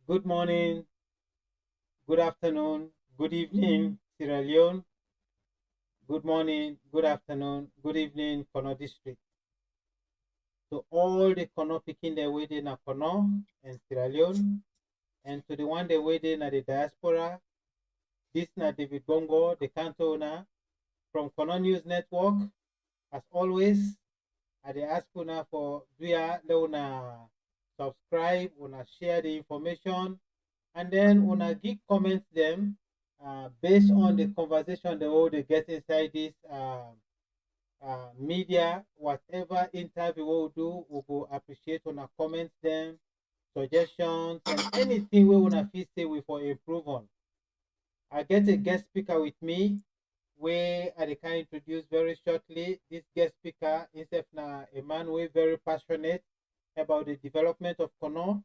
Good morning, good afternoon, good evening, Sierra Leone. Good morning, good afternoon, good evening, Kono District. To all the Kono picking their way in Kono and Sierra Leone, and to the one they waiting at the diaspora, this na David Bongo, the canto owner from Kono News Network. As always, I dey ask una for via una subscribe, una share the information, and then una give comments them based on the conversation they all they get inside this media, whatever interview we'll do, we will appreciate una comments them, suggestions, and anything we wanna feel say we for improve on. I get a guest speaker with me where I can introduce very shortly. This guest speaker is a man who is very passionate about the development of Kono.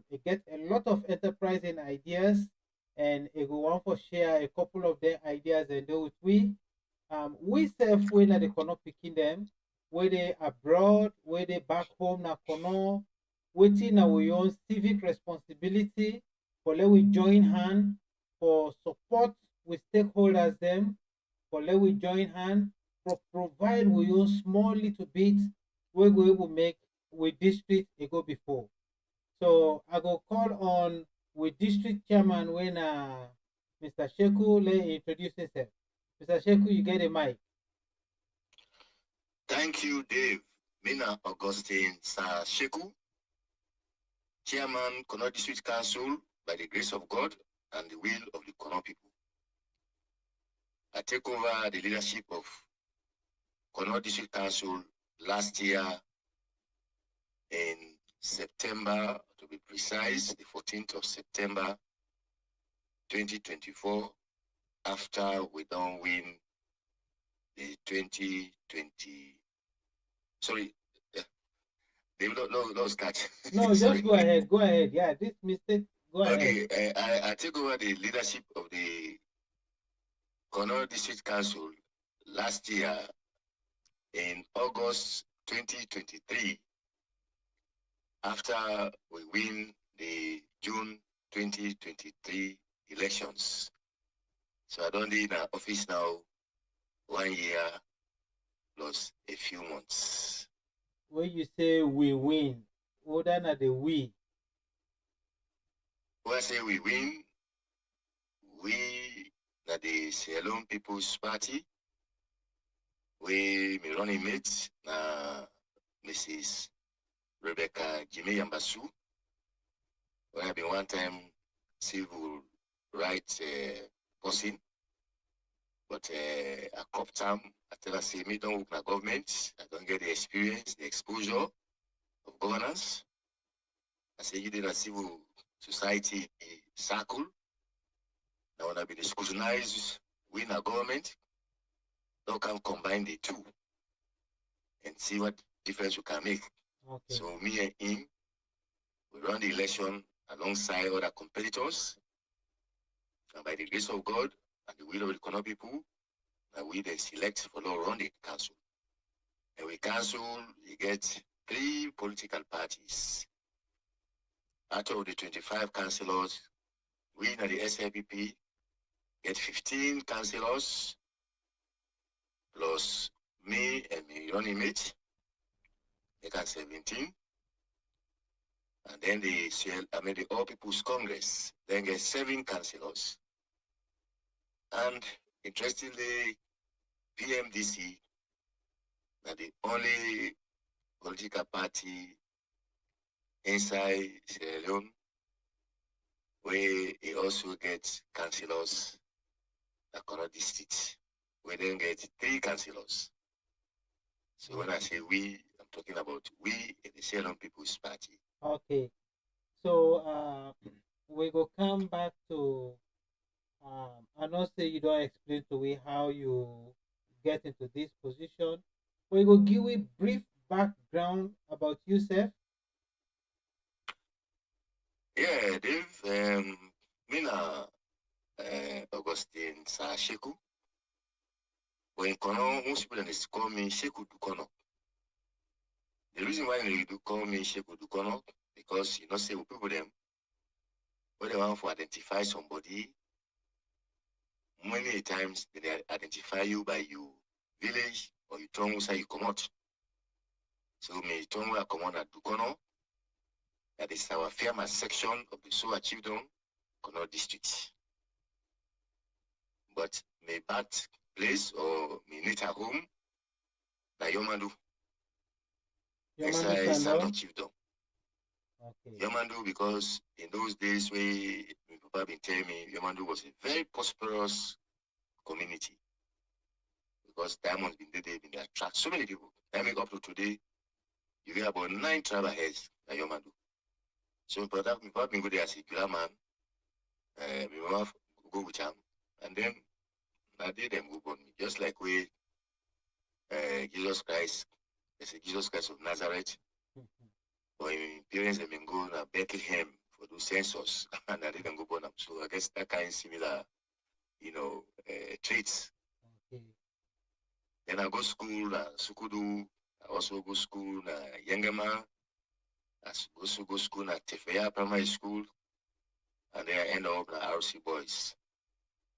He gets a lot of enterprising ideas, and he will want to share a couple of their ideas and do with we. We self we na the Kono picking them, where they abroad, where they back home na Kono, waiting our own civic responsibility for let we join hand for support with stakeholders them, for let we join hand for provide we own small little bit we go able make with district e go before. So I go call on with district chairman when Mr. Sheku let introduce himself. Mr. Sheku, you get a mic. Thank you, Dave. Mina Augustine Sahr Sheku, Chairman, Kono District Council, by the grace of God and the will of the Kono people. I take over the leadership of Kono District Council last year in September, to be precise, the 14th of September 2024, after we don't win the 2020. Sorry, Dave, no, start. No, just go ahead. Go ahead. Yeah, this mistake. Go ahead. Okay, I take over the leadership of the Kono District Council last year in August 2023, after we win the June 2023 elections. So I don't need an office now 1 year plus a few months. When you say we win, what are the we? When I say we win, we are the Sierra Leone People's Party. We me running mate Mrs. Rebecca Jimmy Yambasu. We have been one time civil rights person, but a cop time, I tell her, say, me don't work in government, I don't get the experience, the exposure of governance. I say, you did a civil society circle. Now, when I be scrutinized win a government, now can combine the two and see what difference we can make. Okay. So me and him, we run the election alongside other competitors. And by the grace of God and the will of the Kono people, we then select for now run the council. And we council, you get 3 political parties. Out of the 25 councillors, we in the SLPP get 15 councillors, plus me and my running mate, they got 17. And then the All People's Congress, then get 7 councillors. And interestingly, PMDC, are the only political party inside Sierra Leone where it also gets councillors that Kono district. We then get 3 councillors. So when I say we, I'm talking about we in the Sierra Leone People's Party. Okay. So we go come back to I know say you don't explain to me how you get into this position. We go give a brief background about yourself. Yeah, Dave, me na Augustine Sahr Sheku. When Kono, most people call me Sheku Dukono. The reason why they do call me Sheku Dukono, because you know say people them, when they want to identify somebody, many times they identify you by your village or you town where you come out. So me town where I come on at Dukono, that is our famous section of the So Achieved Kono district. But my birthplace or my native home, na Yomandu. Yomandu Yes, I Sando? Achieved. Okay. Yomandu, because in those days where my papa been telling me, Yomandu was a very prosperous community. Because diamonds been there, they been attract so many people. I mean, up to today, you get about 9 tribal heads at Yomandu. So my papa been go there as a killer man. My mama go with him. And then I did them go on me. Just like we Jesus Christ, they say Jesus Christ of Nazareth. Or in parents have been going to Bethlehem for those census, and I didn't go born them. So I guess that kind of similar, traits. Okay. Then I go school Sukudu. I also go school Yangama. I also go school at Tefeya Primary School, and then I end up at RC Boys.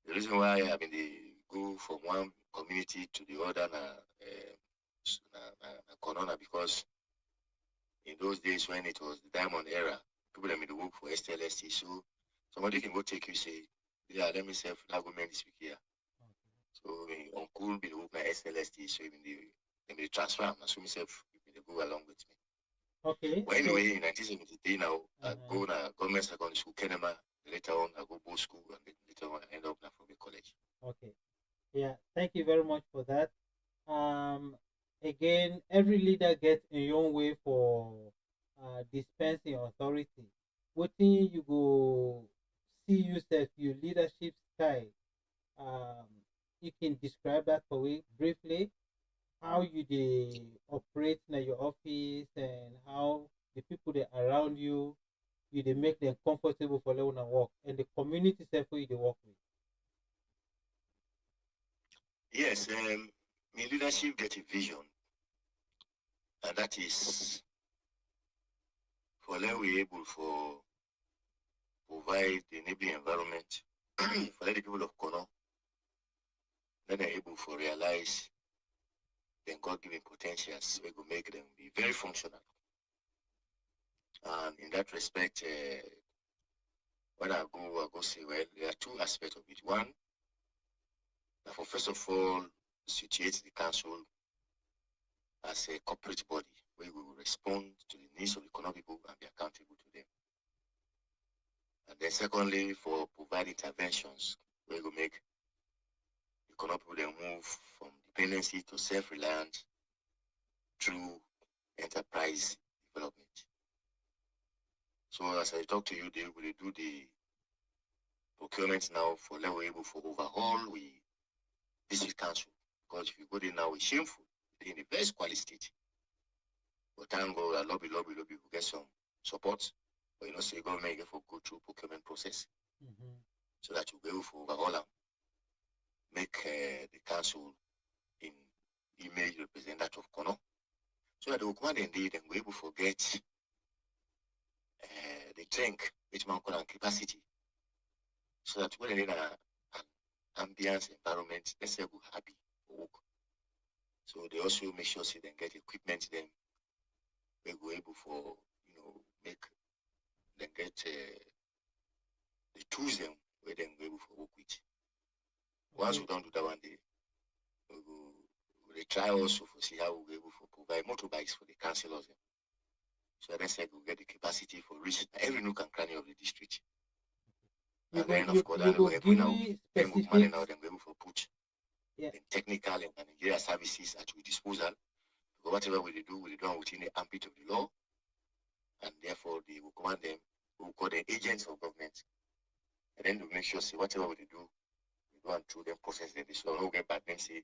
The reason why I mean they go from one community to the other na Corona, because in those days when it was the diamond era, people that made work for STLST, so somebody can go take you say, yeah, let me say that go make this week here. So uncle be the work na STLST, so even they transfer, so myself they go along with me. Okay. But anyway, in 1973 now, I go to government secondary school, Kenema. Later on, I go both school, and then later on, I end up from the college. Okay. Yeah. Thank you very much for that. Again, every leader gets a own way for dispensing authority. What thing you go see yourself, your leadership style. Um, you can describe that for me briefly. How you they operate in your office and how the people that around you, you they make them comfortable for them to work and the community self who you they work with. Yes, my leadership get a vision, and that is for them we able for provide the enabling environment for the people of Kono, then they're able for realize their God-given potentials, we will make them be very functional. And in that respect, when I go say, well, there are two aspects of it. One, for first of all, situate the council as a corporate body where we will respond to the needs of the Kono people and be accountable to them. And then secondly, for provide interventions where we will make the Kono people then move from dependency to self-reliant through enterprise development. So as I talk to you, they will do the procurement now for level able for overhaul we district council. Because if you go there now, it's shameful. They're in the best quality state. But thank God, lobby, we get some support. But you know, say government get for go through procurement process. So that you be able for overhaul and make the council in image representative of Kono. So that the command indeed and we able to get the drink, which man call capacity. So that when they in an ambience environment, let's say we're happy for work. So they also make sure they get equipment then we go able for make then get the tools them where then we able for work with. Once we don't do that one day, we try also for see how we able for provide motorbikes for the councillors. So that's like we get the capacity for reach every nook and cranny of the district. And then of course then we help now then we money now then we able for put the technical and managerial services at our disposal. Because whatever we do within the ambit of the law, and therefore they will command them, we will call them agents of government. And then we make sure say whatever we do, we go and through them process them. So we don't get bad then say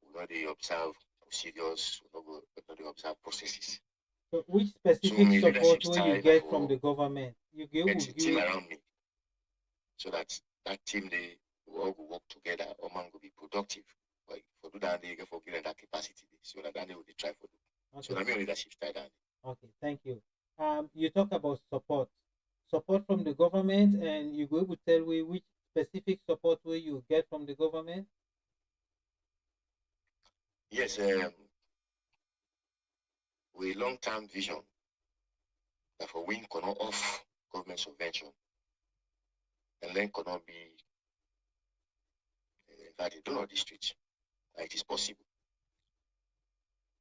we know observe procedures, we know they observe processes. So which specific support will you get from the government? You get a team around me. So that team they all will work together, or man will be productive. Like for do that they get for giving that capacity. So that they will try for do. Okay. So that means leadership style. Okay, thank you. You talk about support. support from the government, and you go able to tell we which specific support way you get from the government? Yes, with long-term vision, therefore we cannot off government subvention, and then cannot be that they do not district. It is possible.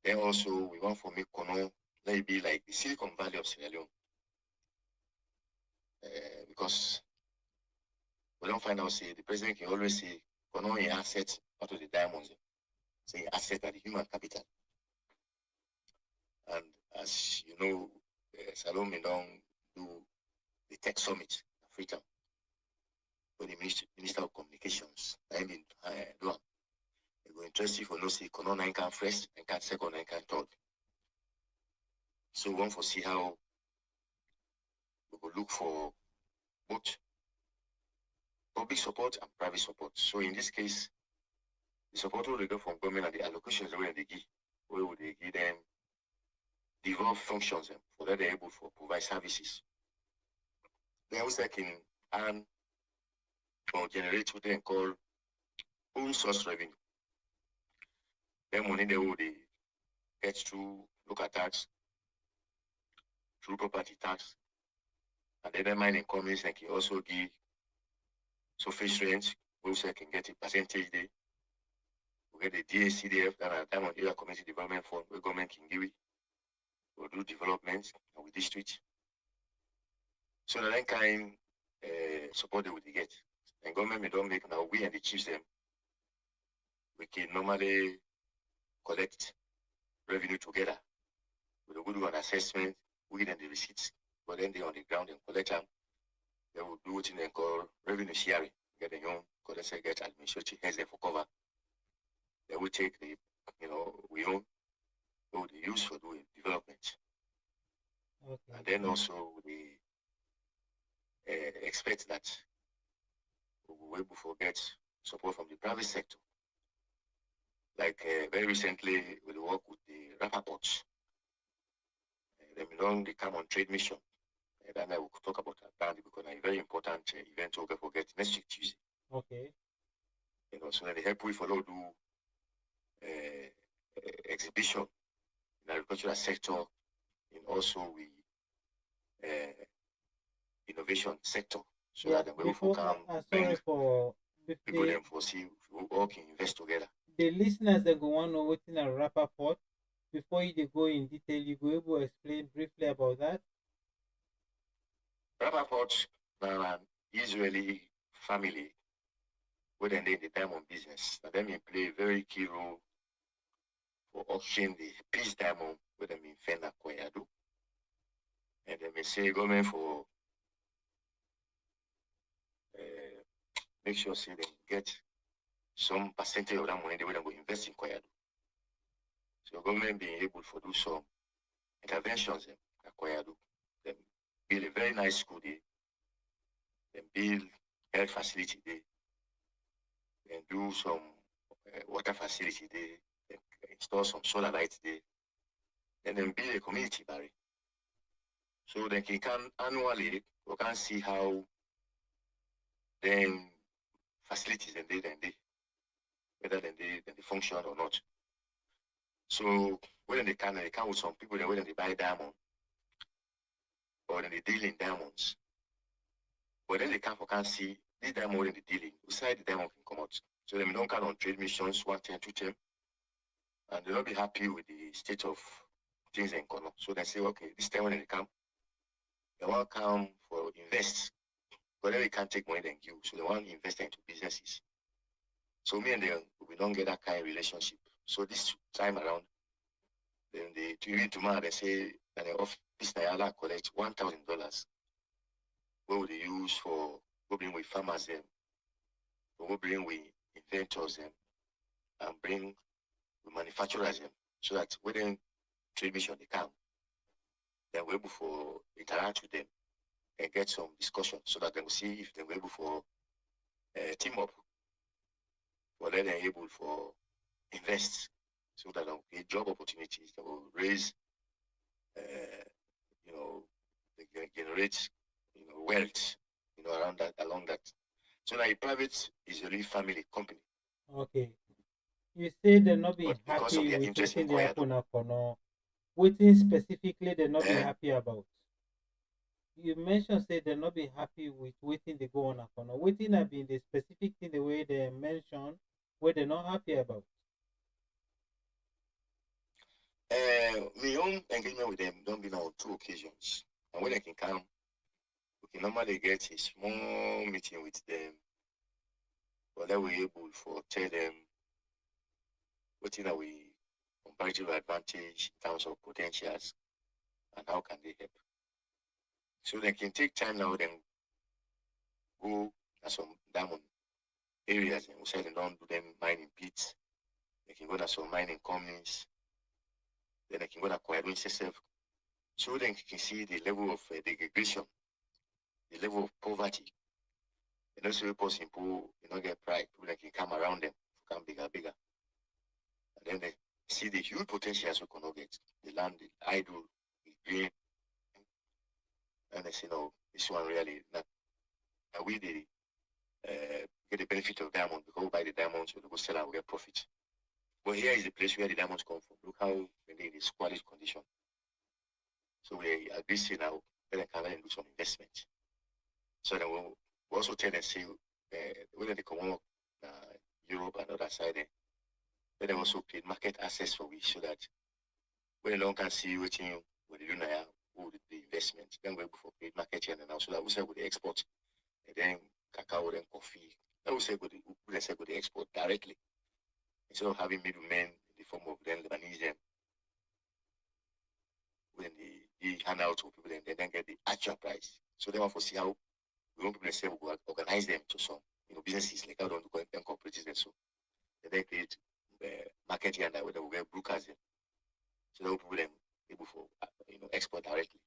Then also we want for make Kono, let it be like the Silicon Valley of Sierra Leone, because we don't find out, say, the president can always say, Kono in asset out of the diamonds, say asset at the human capital. And as you know, Salome don't do the tech summit in Africa, with the Minister of Communications, I mean, do it will interest you for no say, Kono 9 can first, and can second, and can third. So we want to see how we will look for both public support and private support. So in this case, the support will go from government and the allocations where they give, where would they give them devolve functions for that they're able to provide services. They also can earn or generate what they call own source revenue. Then money they would get through local tax, through property tax, and then the mining companies they can also give surface rent, we also can get a percentage there. We get the DACDF, that are time on the community development fund, where government can give it. We'll do development with district. So that kind support they would get. And government may don't make now, we and the chiefs them, we can normally collect revenue together. We will do an assessment, we and the receipts, but then they on the ground and collect them. They will do what they call revenue sharing. Get a young, collect get administrative heads there for cover. They will take the, we own, we will use for doing development. Okay. And then also we expect that we will able to get support from the private sector. Like very recently, we work with the Rappaports. They belong the come on trade mission. And I will talk about that because it's a very important event to forget next week Tuesday. Okay. So they help we follow do exhibition in the agricultural sector, and also we innovation sector, so Yeah, that we will before, come sorry for people them for see we all can invest together. the listeners that go on know what's in a Rappaport. Before you go in detail, you go able to explain briefly about that. Rappaport now an Israeli family where they in the diamond business. And then play a very key role for auctioning the peace diamond where they in Fena Koyadu. And they may say government for make sure say they get some percentage of that money they will go invest in Koyadu. So government being able to do some interventions in Koyadu, then build a very nice school there, then build health facility there, then do some water facility there, then install some solar lights there, and then build a community barrier. So they can annually we can see how then facilities and they whether they function or not. So when they come with some people that when they buy diamond or then they deal in diamonds. But then they can see this diamond when they dealing, beside the diamond can come out. So they don't count on trade missions 1 10, 2 10. And they'll not be happy with the state of things in Kono. So they say, okay, this time when they come, they want to come for invest. But then we can't take money than you. So they want to invest into businesses. So me and them, we don't get that kind of relationship. So this time around, then they even tomorrow they say that the office Nayala collect $1,000. What would they use for go bring with farmers them, or go bring with inventors them, and bring with manufacturers them, so that when trade mission they come, then we're able for interact with them and get some discussion so that they will see if they're able for team up, or then they're able for invest, so that they'll get job opportunities that will raise, they generate, wealth, around that, along that. So now a private is really family company. Okay. You say they're not being But because of happy their with interest waiting in they Koyado, happen or waiting specifically they're not be eh? happy about. You mentioned say they're not be happy with waiting they go on or waiting have been the specific thing the way they mention where they're not happy about. My own engagement with them don't be now on 2 occasions. And when I can come, we can normally get a small meeting with them, but then we're able to tell them what are we comparative advantage in terms of potentials and how can they help. So they can take time now, then go to some diamond areas and we say they don't do them mining pits. They can go to some mining companies. Then they can go to acquiring itself. So then you can see the level of degradation, the level of poverty. And also person who get pride, people that can come around them, become bigger, bigger. And then they see the huge potentials we cannot get. The land, the idle, the green. And they say, no, this one really not. We the get the benefit of diamond because we buy the diamonds, we go sell and we get profit. But here is the place where the diamonds come from. Look how they're in this quality condition. So we agree say now, then can do some investment. So then we'll also tell them, say, when they come up Europe and other side, then they also create market access for we so that when they don't can see what you do now, who the investment, then we for create market here and now so that we say with the export, and then cacao and coffee, then we say with the export directly instead of having middlemen in the form of then Lebanese them when they hand out to people and they then get the actual price. So they want to see how we want people to say we will organize them to some businesses like how don't do them cooperatives and so they then create market here and that where they will get brokers in. So they will people them able for export directly.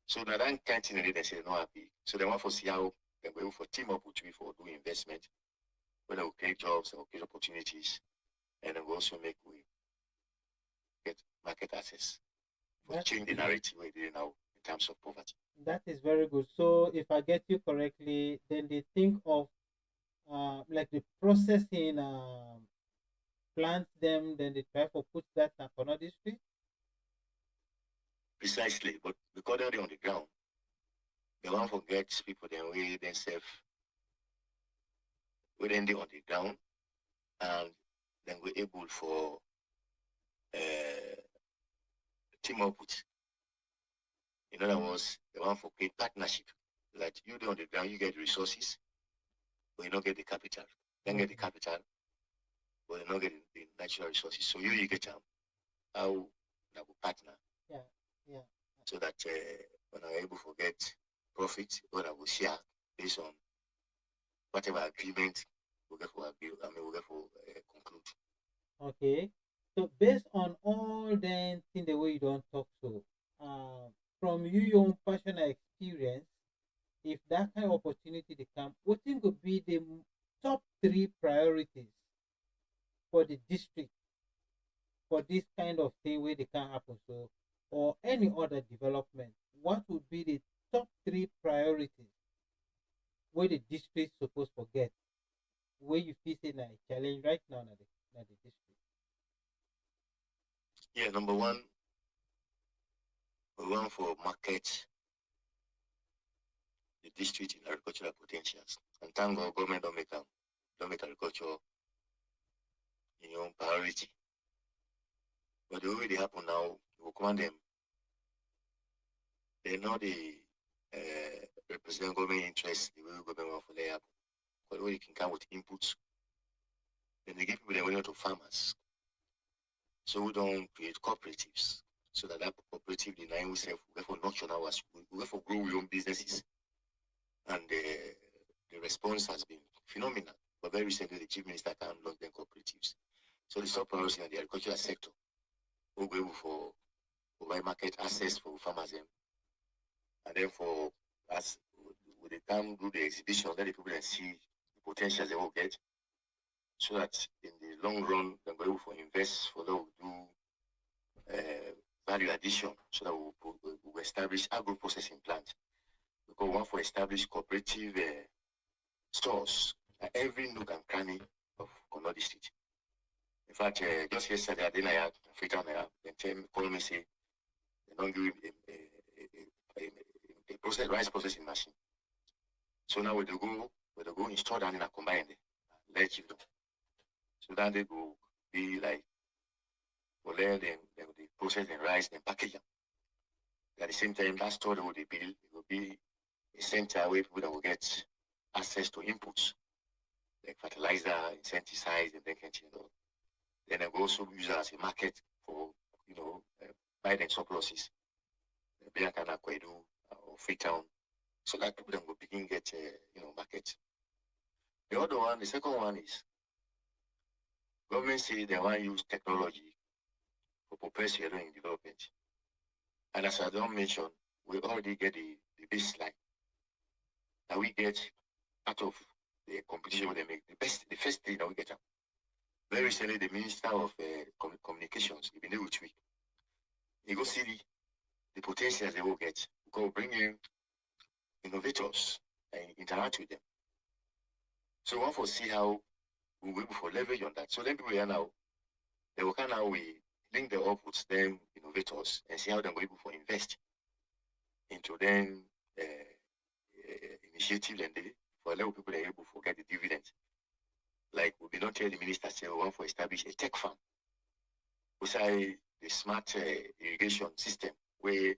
So now that kind of thing they say no happy. So they want to see how they will able for team up with you for doing investment, where they will create jobs, they will create opportunities, and then we also make we get market access for That change the narrative we're doing now in terms of poverty. that is very good. So if I get you correctly, then they think of like the processing plant them, then they try to put that in another district. Precisely, but because they're on the ground, they won't forget people then we themselves we then they on the ground and then we're able for uh, team up with. In other words, they want for create partnership. Like you do on the ground, you get the resources, but you don't get the capital. Then get the capital, but you don't get the natural resources. So you get how we partner. Yeah, yeah. So that when I'm able to get profit, what I will share based on whatever agreement we get for agree, we get for conclude. Okay. So based on all the thing the way you don't talk so, from you your own personal experience, if that kind of opportunity they come, what think would be the top three priorities for the district for this kind of thing where they can happen so or any other development? What would be the top three priorities where the district supposed to get where you feel say na a challenge right now na the district? Yeah, number one, we want for market the district in agricultural potentials. And thank God government don't make agriculture in your own priority. But the way they happen now, we command them, they're not the represent government interest the way government want for their happen. But the way they can come with inputs, then they give people the money to farmers. So we don't create cooperatives. So that cooperative denying ourselves, we for nurture ours, we for grow our own businesses. And the response has been phenomenal. But very recently, the chief minister can launch them cooperatives. So the top priority in the agricultural sector will be able for provide market access for farmers and then for as with the time do the exhibition, let the people then see the potential they will get. So that in the long run, they're able to invest for them do value addition so that we'll establish agro processing plants. because one for establish cooperative stores at every nook and cranny of Kono district. In fact, just yesterday, I didn't have African, then call me say they don't give him a rice processing machine. So now we go install that in a combined, let you know. So then they go be like, well, then they process the rice and package them. At the same time, that store will be built, it will be a center where people that will get access to inputs like fertilizer, insecticides, and then Then I will also use it as a market for buy them surpluses, Biankana Kwedu or Freetown, so that people then will begin get market. The other one, the second one is government say they want to use technology for propulsion in development. And as I don't mention, we already get the baseline that we get out of the competition where they make the first thing that we get up. Very recently, the Minister of Communications, even though he go see the potentials they will get, go bring in innovators and interact with them. So we want to see how we will for leverage on that. So then people are now, they will kind of we link the up with them innovators and see how they're able to invest into them initiative and they for allow people are able to get the dividends. Like we will not tell the minister say we want to establish a tech farm beside the smart irrigation system where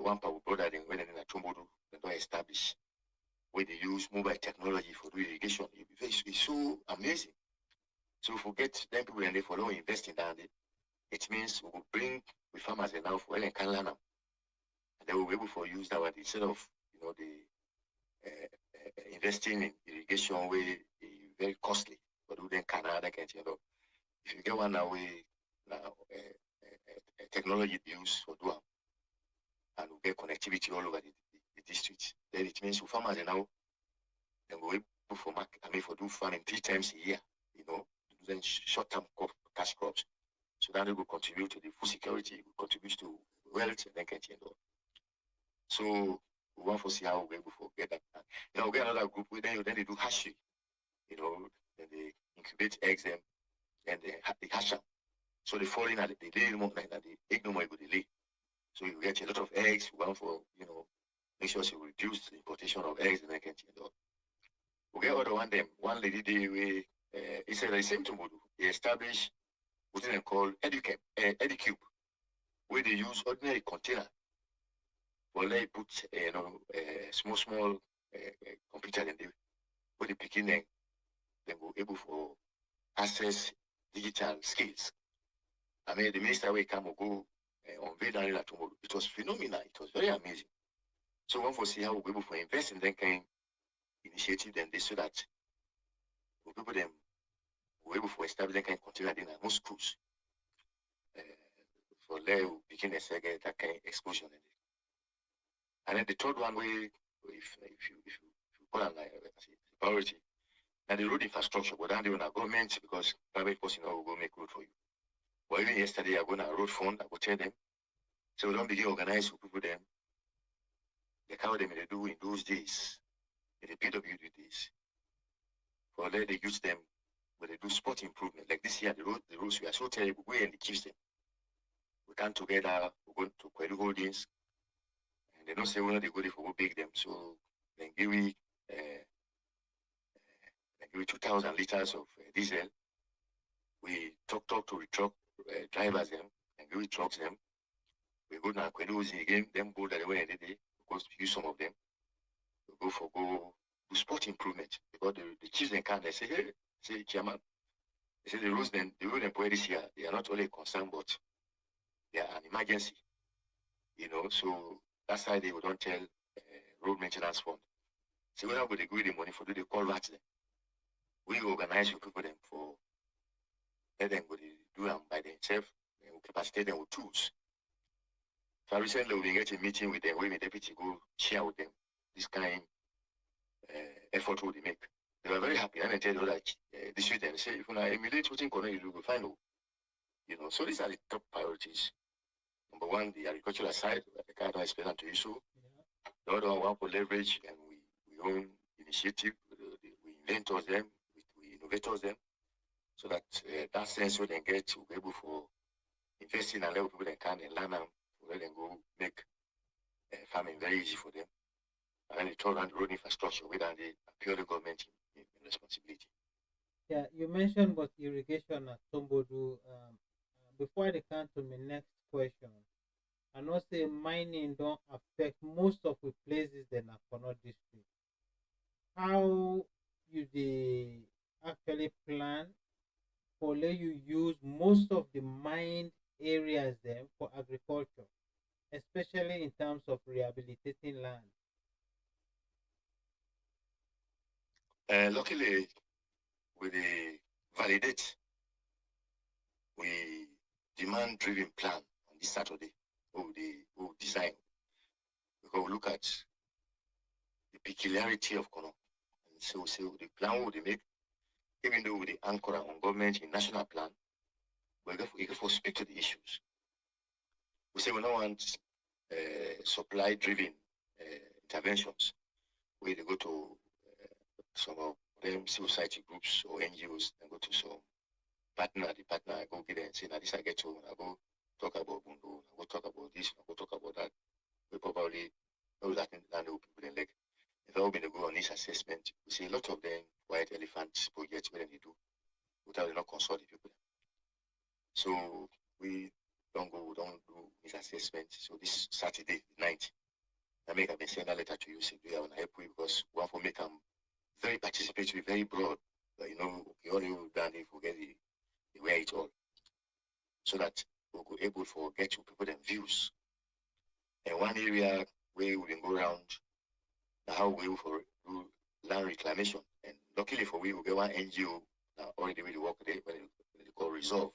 one power brother then when in a Chombodu they don't establish where they use mobile technology for irrigation. It's so amazing. So if we get them people and they follow investing down it means we will bring the farmers enough well and can learn them. And they will be able to use that one instead of the investing in irrigation where very costly, but we then Canada can if you get one now way now technology use for do and we get connectivity all over the district, then it means farmers now then we able for for do farming 3 times a year, then short-term cash crops. So that it will contribute to the food security, will contribute to wealth and then can So we want to see how we able to get that. We get another group where then they do hatchery, then they incubate eggs and they hatch them. So they fall in at the lay more like that the egg no more go lay. So you get a lot of eggs, we want for make sure you reduce the importation of eggs and then can we get other one lady they it's the same to Modu. They establish what they call Educube, where they use ordinary container. Well, they put small computer and they put the beginning, then go able for access digital skills. I mean, the minister will come or go unveil that tomorrow. It was phenomenal. It was very amazing. So one for see how we're able to invest in that kind of initiative, then they so that people them we're able to establish that kind of container in most schools. For there we begin a second that kind of exposure. And then the third one way if you call it like priority, and the road infrastructure, but then they want a government because private person will go make road for you. But even yesterday I go on a road fund, I will tell them. So we don't begin organize with people them. The how they may do in those days, in the PWD days. For there they use them when they do sport improvement. Like this year the roads we are so terrible, we and the keeps them. We come together, we go to Kwedu Holdings, and they don't say when they go there for go big them. So then give me 2,000 liters of diesel. We talk to the truck drivers them and give trucks them. We go now Kwedu again, them go that way and they because use some of them. We go do sport improvement because the chiefs then come they say, hey, say chairman, they say the road employed this year, they are not only concerned but they are an emergency. So that's why they would don't tell road maintenance fund. So when I go they give the money for do they call rats them. We organize your people them for let them go do them by themselves and we capacitate them with tools. So recently we get a meeting with them where the deputy go share with them this kind effort will they make. They were very happy and I tell you that this week they say if you emulate what you will find out. So these are the top priorities. Number one, the agricultural side, I can't explain that to you so. The other one want to leverage and we own initiative, we inventors them, we innovators them, so that that sense we then get to be able for investing and level people that can and learn them, let them go make farming very easy for them. And then the third one, the road infrastructure, without the purely government in responsibility. Yeah, you mentioned about irrigation at Tombodu. Before I come to my next question, I know say mining don't affect most of the places in Akono district. How you they actually plan for let you use most of the mined areas then for agriculture, especially in terms of rehabilitating land? Luckily, with the validate, we demand-driven plan on this Saturday. We design, because we look at the peculiarity of Kono. And so the plan we make, even though we anchor on government in national plan, we go speak to the issues. We say we don't want supply-driven interventions where they go to some of them civil society groups or NGOs and go to some the partner, I go get there and say, now this I get to, I go talk about Bundu, I go talk about this, I go talk about that. We probably know that land people then like if I will go on this assessment, we see a lot of them white elephant projects where they do without not consult the people. So we don't do this assessment. So this Saturday night, I make a send a letter to you, say we want to help you because we want to make them very participatory, very broad. But, you know, you only done if we get the way it all. So that we'll be able to get to people and views. And one area where we can go around how we will for do land reclamation. And luckily for we will get one NGO now already really work there when they call Resolve.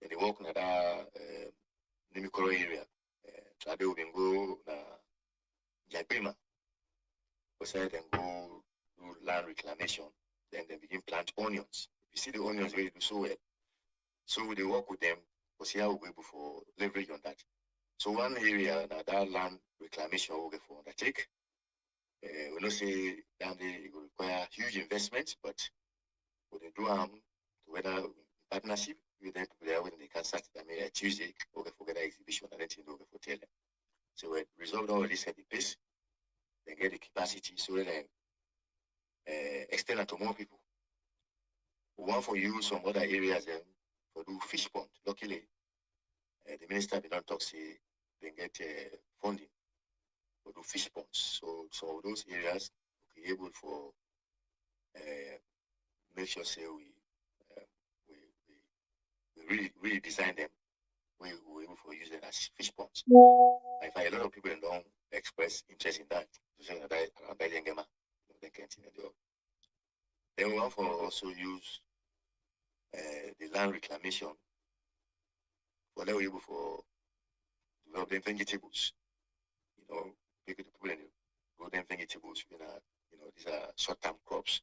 And they work in that Nimikoro area. So they will go Jabima. We said then go do land reclamation. Then they begin plant onions. You see the onions where they do so well. So they work with them to see how we'll be able for leverage on that. So one area that land reclamation will get for undertake. We know say down there it will require huge investment, but we they do whether in partnership with them there when they can start Tuesday, we'll get for get an exhibition and then we'll get for tell them. So we resolved already set the pace, then get the capacity so then extend it to more people. We want for you some other areas then for do fish pond. Luckily, the minister did not talk say they get funding for do fish ponds. So some of those areas we be able for make sure say we really design them. We able for use them as fish ponds. I find a lot of people don't express interest in that. So that around that Yengema, they can't do. Then we want for also use the land reclamation for them able for developing vegetables. You know, people grow them vegetables. These are short-term crops,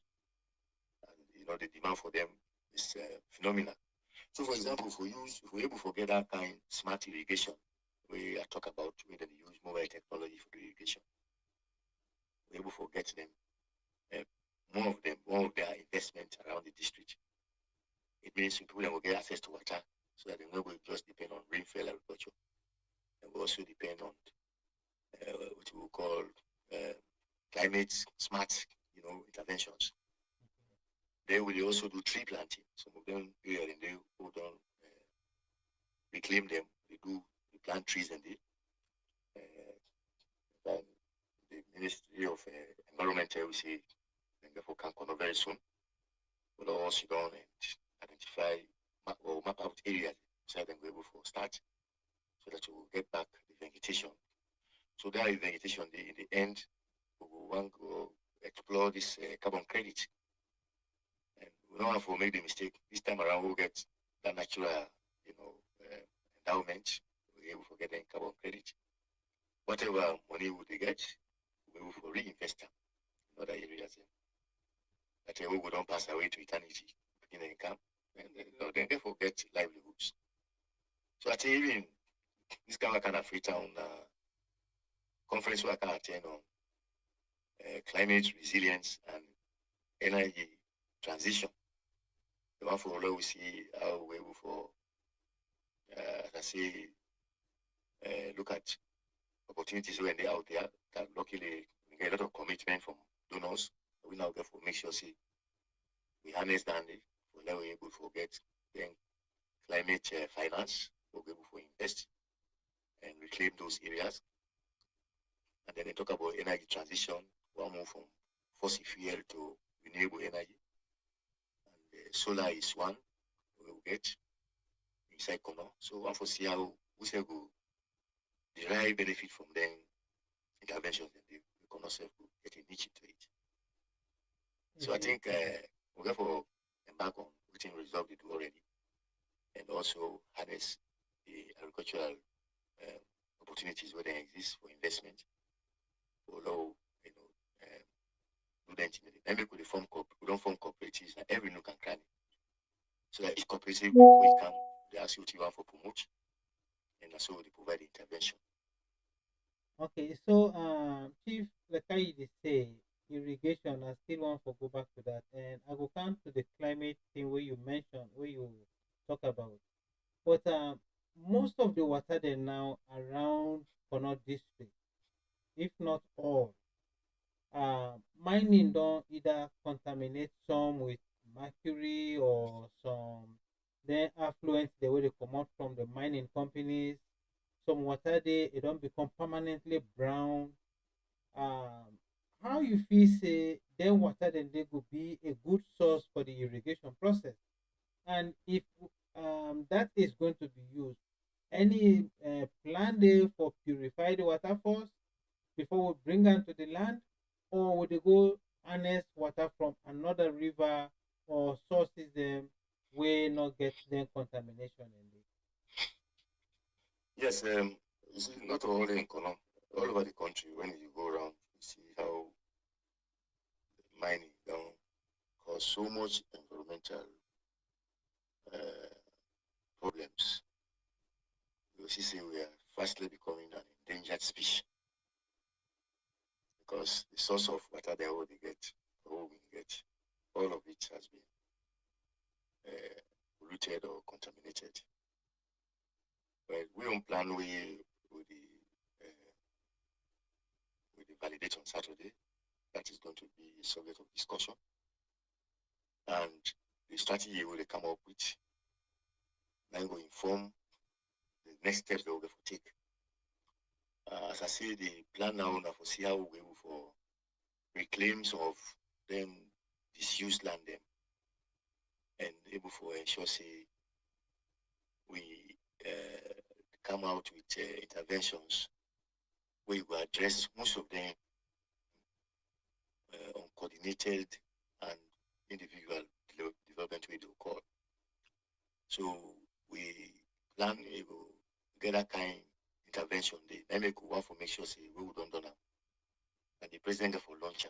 and the demand for them is phenomenal. So, for example, if we're able to get that kind of smart irrigation, we are talk about when they use mobile technology for the irrigation, we're able to get them more of their investment around the district. It means people will get access to water, so that they will not just depend on rainfall agriculture. And we also depend on what we call climate smart, interventions. They will also do tree planting. Some of them here and they who don't reclaim them. They plant trees and the Ministry of Environment will say and therefore can come very soon. We'll all sit down and identify map out areas so that we're able to start so that we will get back the vegetation. So that is vegetation in the end we will want to explore this carbon credit. And we don't have to make the mistake. This time around we'll get the natural, endowment. We're able to get the carbon credit. Whatever money we get, we're able to reinvest them in other areas. That way we don't pass away to eternity in income. And then therefore get livelihoods. So I think even this kind of free town conference where I can attend on climate resilience and energy transition. The one for all we see how we're able for, as I say, look at opportunities when they're out there that luckily we get a lot of commitment from donors. We now get for make sure see we harness that for now we're able to get then climate finance, we're able to invest and reclaim those areas. And then they talk about energy transition, one move from fossil fuel to renewable energy. And solar is one we will get inside Kono. So one for see how we say go derive benefit from them interventions and the Kono self will get a niche into it. So I think we'll therefore embark on putting resolve to do already and also harness the agricultural opportunities where they exist for investment. Although, you know, do that and we could form we don't form cooperatives and every nook and cranny. So that each cooperative we can they ask you what you want for promote and so they provide the intervention. Okay, so Chief, like I did say, irrigation, I still want to go back to that. And I will come to the climate thing where you mentioned, where you talk about. But most of the water there now around Connaught district, if not all, mining don't either contaminate some with mercury or some then affluent the way they come out from the mining companies. Some water there it don't become permanently brown. Um, how you feel say then water then they could be a good source for the irrigation process, and if that is going to be used, any plan there for purify the water first before we bring them to the land, or would they go harness water from another river or sources them where not get them contamination in it? Yes, you see, not only in Kono, all over the country, when you go around, you see how mining don't cause so much environmental problems. You see, we are fastly becoming an endangered species because the source of water they already get, all we get, all of it has been polluted or contaminated. But we don't plan with the validate on Saturday. That is going to be a subject of discussion. And the strategy we will come up with then will inform the next steps that we're going to take. As I say, the plan now for see how we will for reclaim some of them disused land them and able for ensure say we come out with interventions where we will address most of them uncoordinated and individual development way they call. So we plan able get that kind intervention. They make one for make sure say we will don't do now. And the president for launch.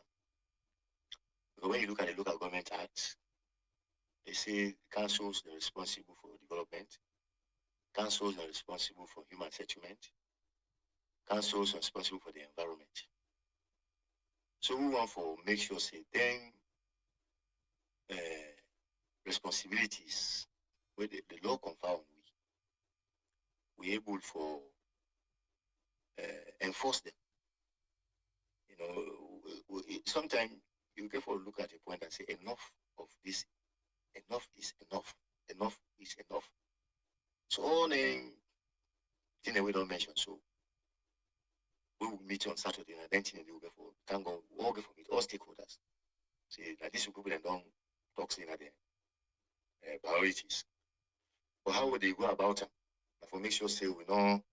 Because when you look at the local government act, they say councils are responsible for development, councils are responsible for human settlement, councils are responsible for the environment. So we want for make sure say then responsibilities where the law confer on we able for enforce them. You know, sometimes you get for look at a point and say enough of this, enough is enough, enough is enough. So all the thing that we don't mention. So we will meet on Saturday and then we will get for thank God we all get for meet all stakeholders. See like these people that don't talk in their priorities. But how would they go about them? For make sure say we don't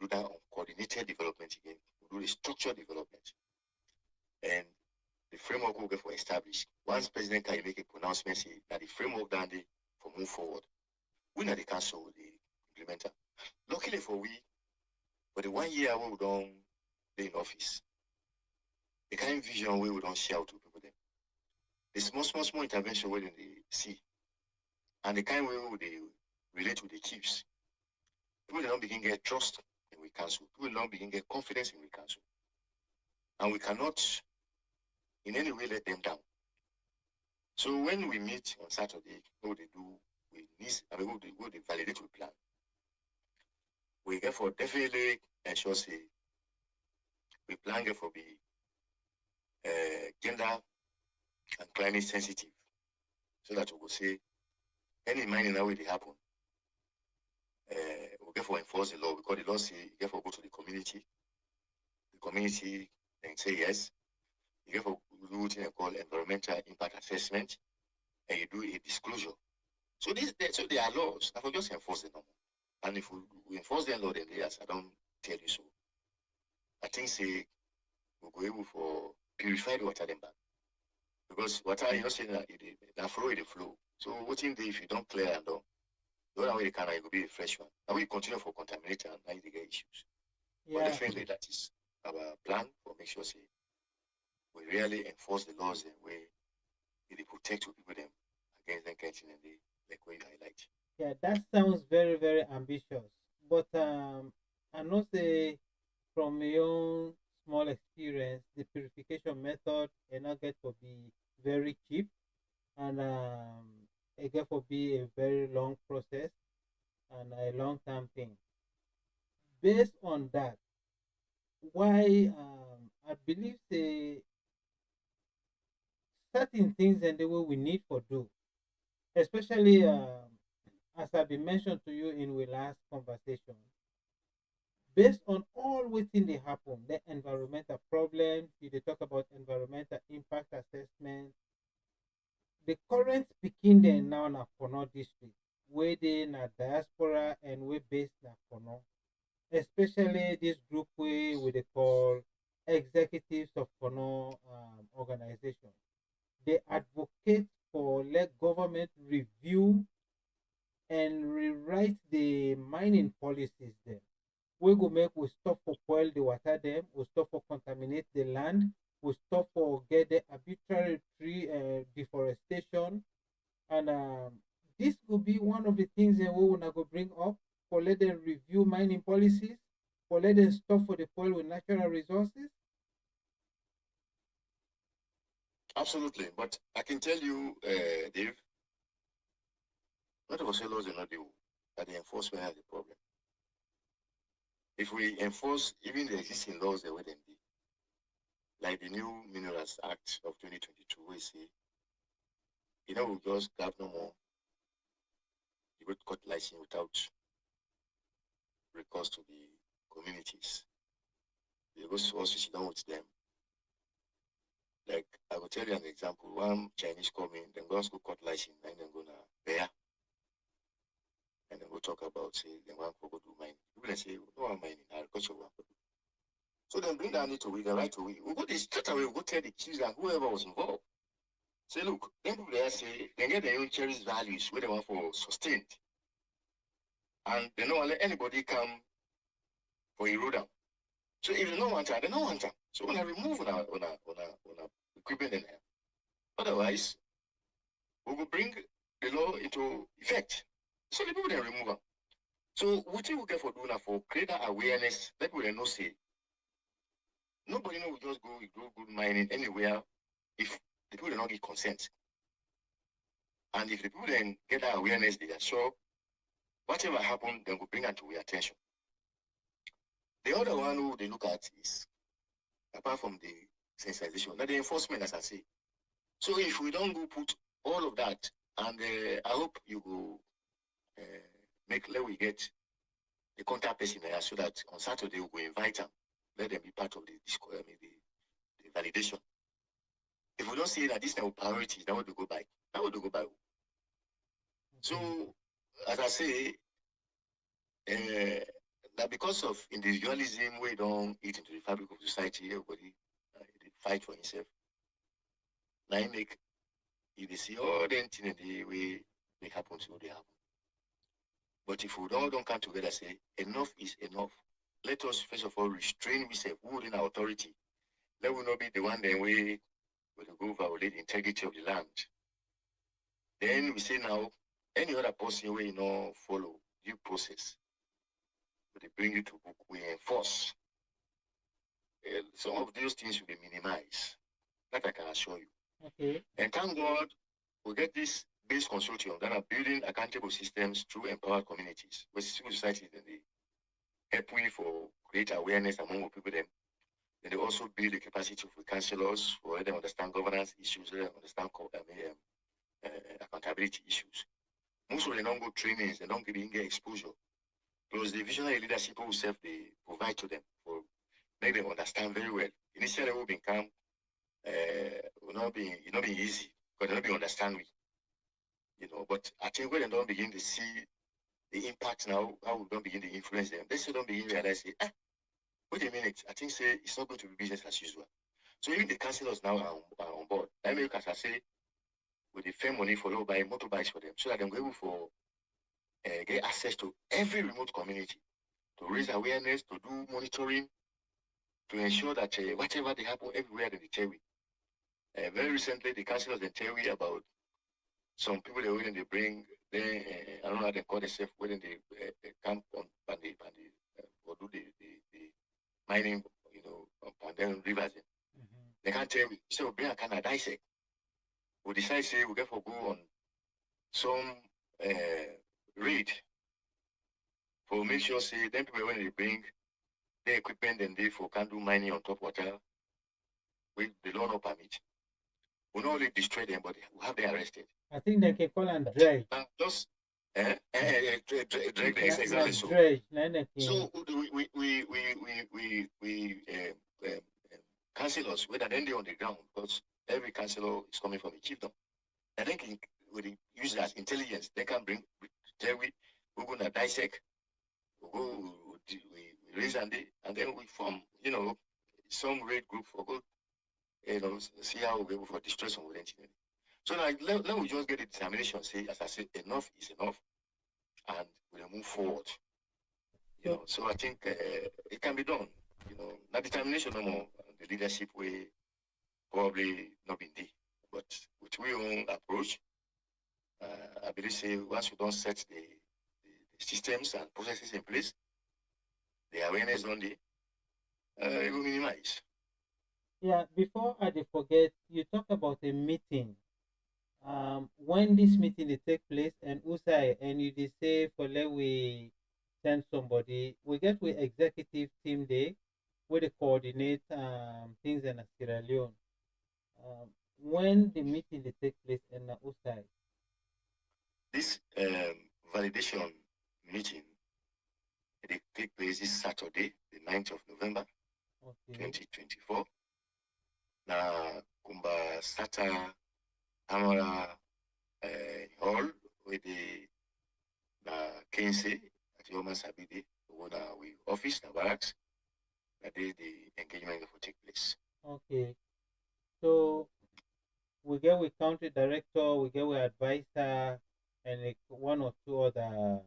do that on coordinated development again. We do the structured development. And the framework will get for established. Once President can make a pronouncement say that the framework that they for move forward, we know the council will the implementer. Luckily for we, for the 1 year we don't be in office, the kind of vision we don't share to people then. The small intervention we they see, and the kind way we they relate to the chiefs. People don't begin get trust in we council. People don't begin get confidence in we council. and we cannot in any way let them down. So when we meet on Saturday, what they do, we need, I mean, what they validate we plan. We therefore definitely ensure say we plan for be gender and climate sensitive, so that we will say any mining that way they happen, we therefore enforce the law, because the law say you therefore go to the community and say yes. You therefore do what they call environmental impact assessment, and you do a disclosure. So there are laws. I will just enforce the normal. And if we enforce the law, then yes, I don't tell you so. I think say we'll go able for purify the water them back. Because water, you know, saying that the flow is the flow. So what in if you don't clear and all, the other way you can, it will be a fresh one. And we continue for contaminator and now you get issues. But Yeah, definitely that is our plan for make sure say we really enforce the laws and we protect people them against them catching and they like we highlight. yeah, that sounds very, very ambitious. But I know say from my own small experience, the purification method and not get to be very cheap, and it get to be a very long process and a long term thing. Based on that, why I believe say certain things and the way we need for do, especially as I've been mentioned to you in the last conversation, based on all wetin dey happen, the environmental problem, you dey talk about environmental impact assessment. The current pikin dem now na Kono district, wey dey na diaspora and wey based na Kono, especially this group we dey call executives of Kono organization. They advocate for let government review and rewrite the mining policies dem, we go make we stop for boil the water them, we stop for contaminate the land, we stop for get the arbitrary tree deforestation, and this could be one of the things that we wanna go bring up, for let them review mining policies, for let them stop for the boil with natural resources. Absolutely. But I can tell you, Dave, not of us laws are not the enforcement has the problem. If we enforce even the existing laws the way they be, like the new Minerals Act of 2022, we say, we just grab no more, you would cut license without recourse to the communities. You go also sit down with them. Like I will tell you an example. One Chinese coming, then goes go cut license, and then go na bear, and then we'll talk about say they want to go do mining. People say no one mining, agriculture want to do. So then bring down it to we the right away. We go this straight away, we go tell the chiefs and whoever was involved. Say look, then people there say they get their own cherished values where they want for sustained. And they don't let anybody come for erode them. So if they don't want them, they don't want them. So when I remove on a equipment in there. Otherwise, we will bring the law into effect. So the people then remove them. So what you get for doing that for create that awareness, let people know say nobody will just go good mining anywhere if the people do not get consent. And if the people then get that awareness, they are sure whatever happened, then will bring it to their attention. The other one who they look at is apart from the sensitization, now the enforcement, as I say. So if we don't go put all of that, and I hope you go let we get the contact person there so that on Saturday we will invite them, let them be part of the validation. If we don't say that this is our priority, that would go by. That would go by. So as I say, that because of individualism, we don't eat into the fabric of society. Everybody fight for himself. Now I make if they see all the things the way they happen, so they happen. But if we all don't come together, say enough is enough. Let us first of all restrain ourselves who in our authority. Let we not be the one that we will go violate the integrity of the land. Then we say now, any other person we follow due process, but they bring you to book, we enforce. some of those things will be minimized. That I can assure you. Okay. And thank God we get this base consortium that are building accountable systems through empowered communities, where civil society then they help we for create awareness among people then. Then they also build the capacity for councillors for let them understand governance issues, let them understand accountability issues. Most of them don't go trainings, they don't get exposure. Plus the visionary leadership who self they provide to them for make them understand very well. Initially will become will not be easy because they don't be understand but I think when they don't begin to see the impact now, how we don't begin to influence them, they still don't begin to realize say, wait a minute, I think say it's not going to be business as usual. So even the councillors now are on board. I mean, as I say, with the fair money for buy motorbikes for them, so that they're able for get access to every remote community to raise awareness, to do monitoring, to ensure that whatever they happen everywhere that they tell we. Very recently, the councillors they tell we about some people they bring, I don't know how they call themselves, when they camp on or do the mining, on them rivers. Mm-hmm. They can't tell me, so we bring a kind of dissect. We decide, say, we get for go on some raid for make sure, say, them people when they bring the equipment and they for can do mining on top water with the law no permit. We not only destroy them, but we have them arrested. I think they can call and dredge. Just drag exactly so. Dredge. So we councillors, whether then they on the ground, because every councillor is coming from a chiefdom, and then with use it as intelligence, they can bring tell we're gonna dissect, we raise and then we form, some raid group for go, see how we'll be able to destroy some identity. So like let we just get the determination, say, as I said, enough is enough, and we'll move forward. So I think it can be done. Not determination no more. The leadership way probably not been there, but with our own approach, I believe say once we don't set the systems and processes in place, the awareness on the it will minimize. Yeah, before I forget, you talk about a meeting. When this meeting they take place and usai and you they say for let we send somebody, we get with executive team day where they coordinate things in Sierra Leone. When the meeting they take place in usai. This validation meeting they take place this Saturday, the 9th of November, 2024. Na kumba sata amara hall with the na Kense at Yoma Sabide, we office na barracks. That is the engagement that will take place. Okay. So we get with country director, we get with advisor, and like one or two other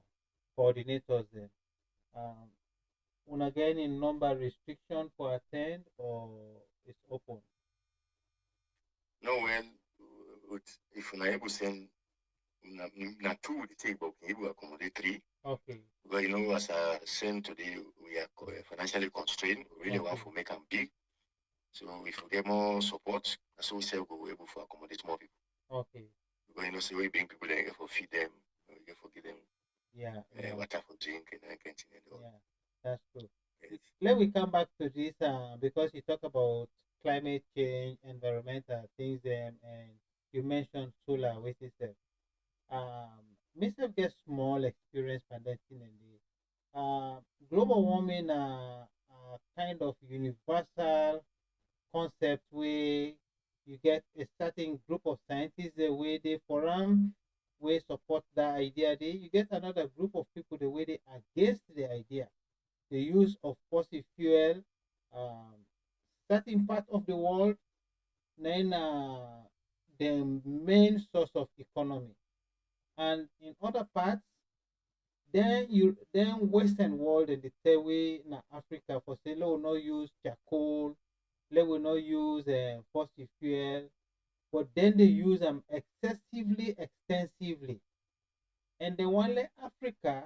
coordinators there. When again in number restriction for attend or it's open? No, well, if you're able to send not two the table, we will accommodate three. Okay. But as I said today, we are financially constrained. We really want to make them big. So if we get more support, that's what we say we'll be able to accommodate more people. Okay. Because so we bring people there for feed them, we get for give them water for drink and canteen and all. Yeah, that's good. Yes. Let me come back to this because you talk about climate change, environmental things, and you mentioned solar waste system. Mr. get small experience pandemic in the global warming kind of universal concept where you get a certain group of scientists the way they forum we support that idea there. You get another group of people the way they against the idea, the use of fossil fuel, certain part of the world, then the main source of economy, and in other parts, then Western world and the tell we in Africa for say, let we not use charcoal, let we not use fossil fuel, but then they use them excessively, extensively. And they want let Africa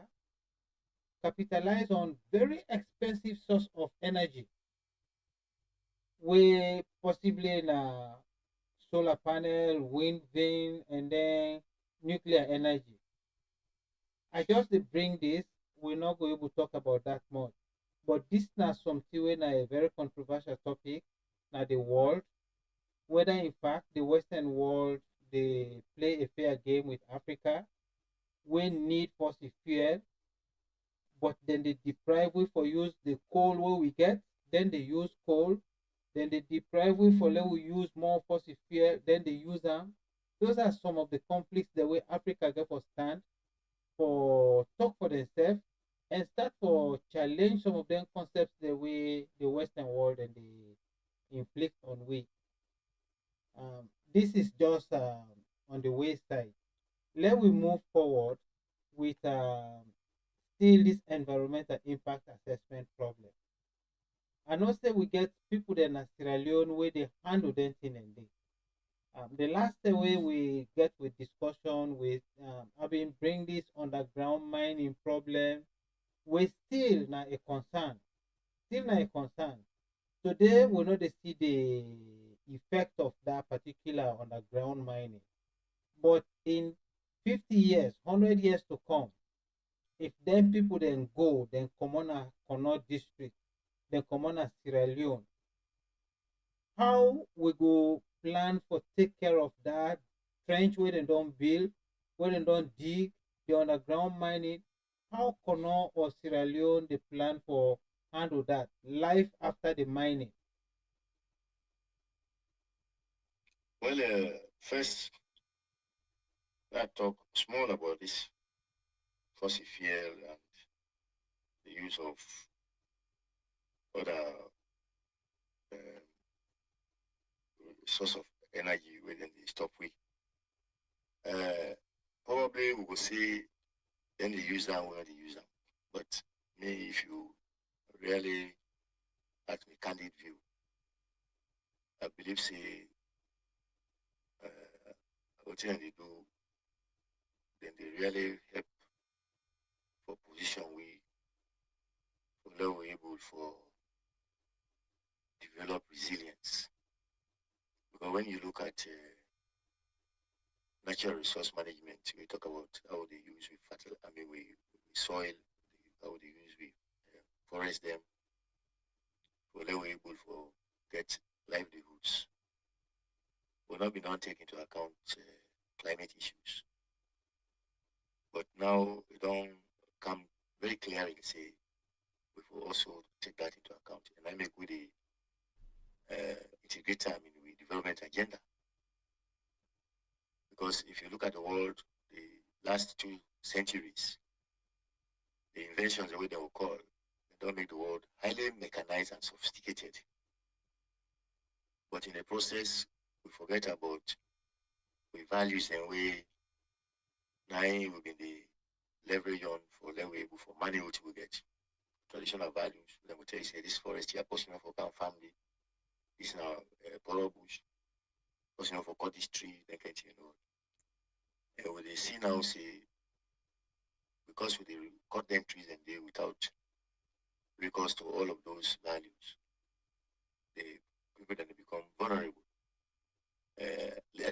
capitalize on very expensive source of energy. we possibly na solar panel, wind vane, and then nuclear energy. I just dey bring this. We're not going to talk about that much. But this na something when a very controversial topic na the world, whether in fact the Western world they play a fair game with Africa, we need fossil fuel, but then they deprive we for use the coal where we get, then they use coal, then they deprive we for let we use more fossil fuel, then they use them. Those are some of the conflicts the way Africa get for stand, for talk for themselves, and start for challenge some of them concepts the way the Western world and they inflict on we. This is just on the wayside. Let we move forward with still this environmental impact assessment problem. I know say we get people that in Sierra Leone where they handle them thing and day. The last way we get with discussion with I've been bring this underground mining problem. We still not a concern. Still not a concern. Today we know they see the effect of that particular underground mining. But in 50 years, 100 years to come, if them people then go, then come on a Connaught district, then come on a Sierra Leone, how we go plan for take care of that trench where they don't build, where they don't dig, the underground mining, how Connaught or Sierra Leone they plan for handle that life after the mining? Well, first, I talk small about this fossil fuel and the use of other uh, source of energy within the stop we. Probably we will see then they use them where they use them. But me, if you really ask me candid view, I believe say what they do, then they really help for position we for level able for develop resilience. Because when you look at natural resource management, we talk about how they use with fertile, I mean, we soil, how they use with forest them, for level able for get livelihoods. Will not be not take into account climate issues. But now it don't come very clearly say we will also take that into account. And I make with the integrate time in the development agenda. Because if you look at the world, the last 2 centuries, the inventions the way they were called, they don't make the world highly mechanized and sophisticated. But in the process, we forget about the values and we now we can the leverage on for level able for money which we get. Traditional values, then we tell you say this forest here, personal for our family, this now Poro bush, personal for cut this tree, they get you know. And what they see now say because we cut them trees and they without recourse to all of those values, the people then become vulnerable.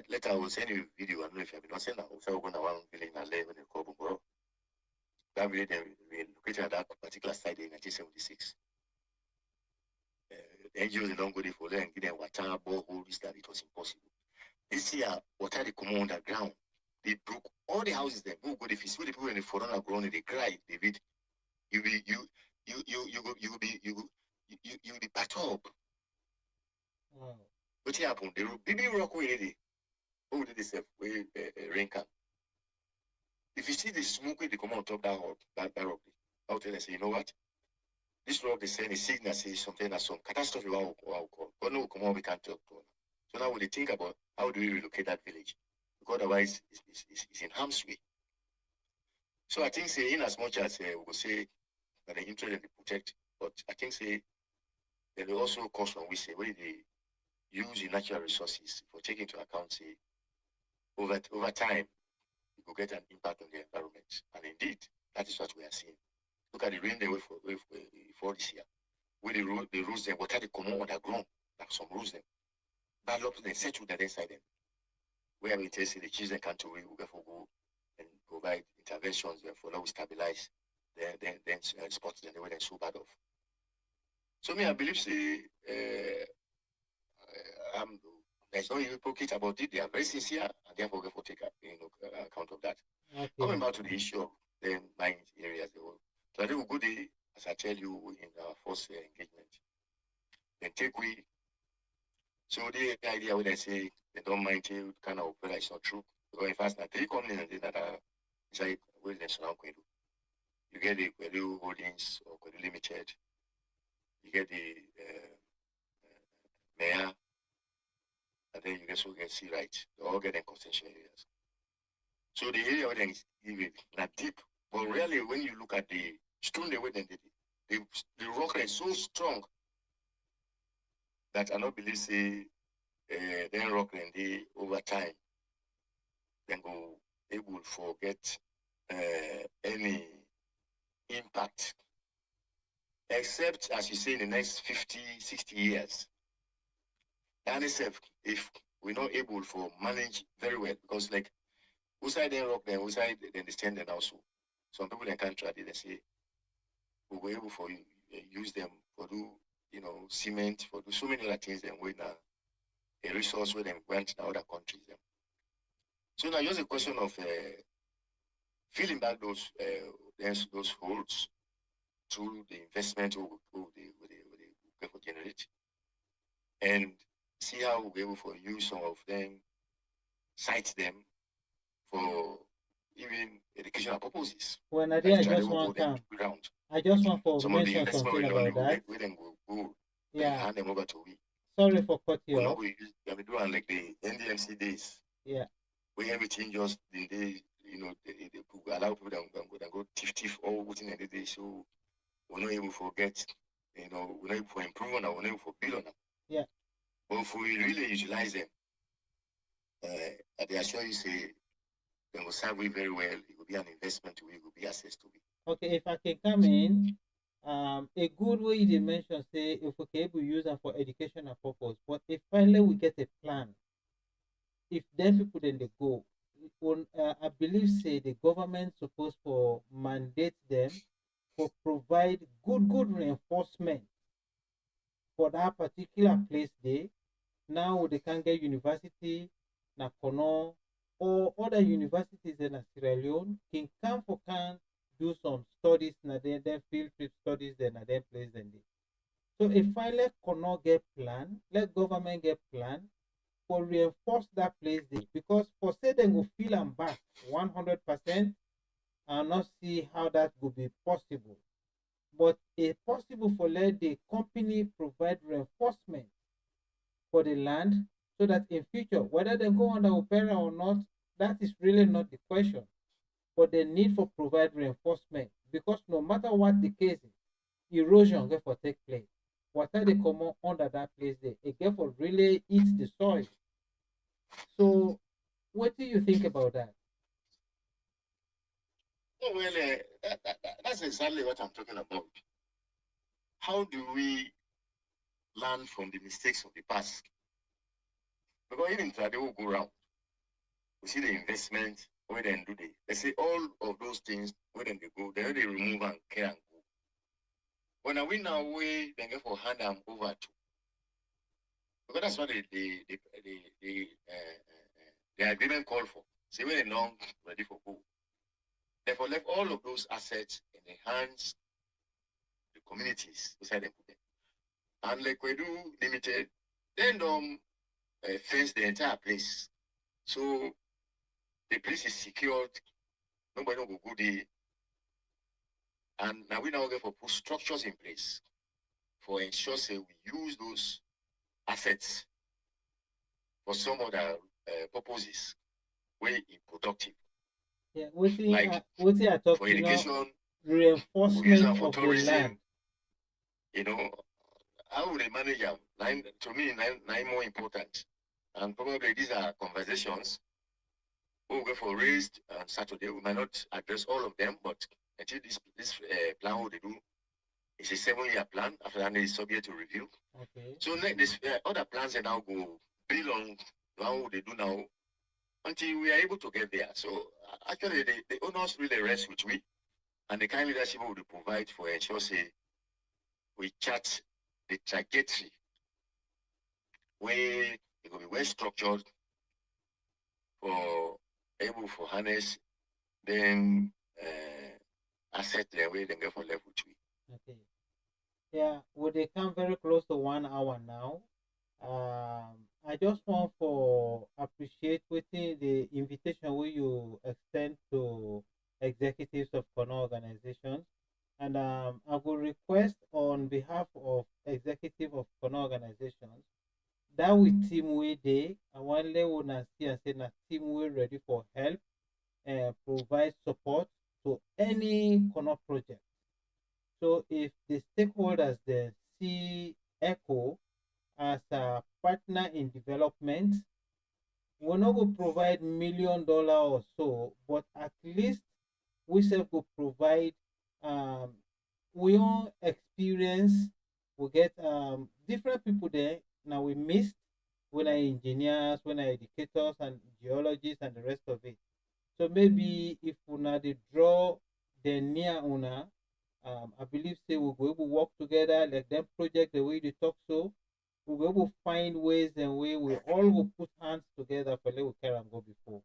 Later I will send you a video. I don't know if you have been seen now. So we're going to one village in Aleve in Kobungoro. That village they located at that particular site in 1976. The NGOs they don't go there for them and give them water, borehole, this that it was impossible. This year, water they come underground. They broke all the houses there. Who go the fish? The people in the forerunner ground they cry, David. You be you be you be perturbed. Wow. What happened? The baby rock where they who did this where rain come. If you see the smoke they come on top that rock, that rock, I'll tell them say, you know what? This rock they send a signal says something that some catastrophe will call. But no, come on, we can't talk to them. So now we think about how do we relocate that village? Because otherwise it's in harm's way. So I think say in as much as we will say that the interest and the protect, but I think say there will also cost when we say where they use the natural resources for taking into account say over time it will get an impact on the environment. And indeed, that is what we are seeing. Look at the rain they wait for this year. Where the roads, the water they come on underground. some rules them. Bad laws then settle that inside them. Where we tell the children can't we will go and provide interventions for law stabilize then spots them the way they so bad off. So me I believe there's no hypocrite about it. They are very sincere and therefore for take account of that. Okay. Coming back to the issue of the mine areas, so I think we'll go there, as I tell you in our first engagement. Then take we. So the idea when I say they don't mind to kind of operate is not true. Because in fact, now 3 companies that are inside where they surround Kwedu. You get the Kwedu Holdings or Kwedu Limited. You get the Mayor, and then you get C right. They all get in concession areas. So the area where is even not deep, but really when you look at the stone the way they did it, the rock is so strong that I don't believe say then rock and they over time then go able to forget any impact, except as you say in the next 50, 60 years. And if we're not able to manage very well, because like outside then rock then outside then they stand then also. Some people in country they say we were able for use them for do cement, for do so many other things then when a resource where they went in other countries then. So now just a question of filling back those holes through the investment we generate, and see how we'll be able to use some of them, cite them for even educational purposes. When I just want I just want to mention something about that. We then go yeah. hand them over to we. Sorry for cutting you off. We do like the NDMC days. Yeah. Where everything just they allow people that go thief all within the day. So we're not able to forget, we're not able to improve on them, we're not able to build on them. Yeah. But if we really utilize them, I assure you say they will serve we very well. It will be an investment to it, will be access to it. Okay, if I can come in, a good way you mentioned say if we can able use them for educational purpose, but if finally we get a plan, if then people then they go, I believe say the government supposed to mandate them for provide good reinforcement for that particular place there. Now they can get university, na Kono, or other universities in Sierra Leone can come for can do some studies na then field trip studies then na then place them there. So if I let Kono get plan, let government get plan for reinforce that place there, because for say they go feel and back 100% and not see how that would be possible. But it's possible for let the company provide reinforcement for the land so that in future, whether they go under opera or not, that is really not the question. But the need for provide reinforcement, because no matter what the case is, erosion get for take place. Water they come on under that place there, it get for really eat the soil. So what do you think about that? Oh, well, that's exactly what I'm talking about. How do we learn from the mistakes of the past? Because even if they will go around, we see the investment where they do they say all of those things where they go, they remove and care and go. When I win now, we then get for hand them over to. Because that's what the agreement called for. See when they long ready for go. Therefore, left all of those assets in the hands of the communities beside them. And like we do limited, then fence the entire place. So the place is secured, nobody will go there. And now we now get for put structures in place for ensure say we use those assets for some other purposes where it's productive. Yeah, what I talk for education, reinforcement for of tourism, the land. How would they manage them? To me, nine more important. And probably these are conversations we'll go for raised on Saturday. We might not address all of them, but until this plan what they do It's a 7-year plan. After that, it's subject to review. Okay. So this other plans that now go build on how they do now until we are able to get there. So actually, the owners really rest with we, and the kind of leadership we will provide for ensure say we chart the trajectory where it will be well structured for able for harness then asset the way they get for level 3. Okay. Yeah, well, they come very close to 1 hour now. I just want for appreciate within the invitation where you extend to executives of corner organizations. And I will request on behalf of executive of corner organizations that we team we day. I want let una see and say na team we ready for help and provide support to any corner project. So if the stakeholders then see ECHO as a partner in development, we're not going to provide $1 million or so, but at least we self will provide um, we own experience. We get different people there. Now we missed when I engineers, when I educators and geologists and the rest of it. So maybe if una they draw the near una, I believe say we'll be able to work together, like them project the way they talk so. We'll be able to find ways and way we all will put hands together for let we carry and go before.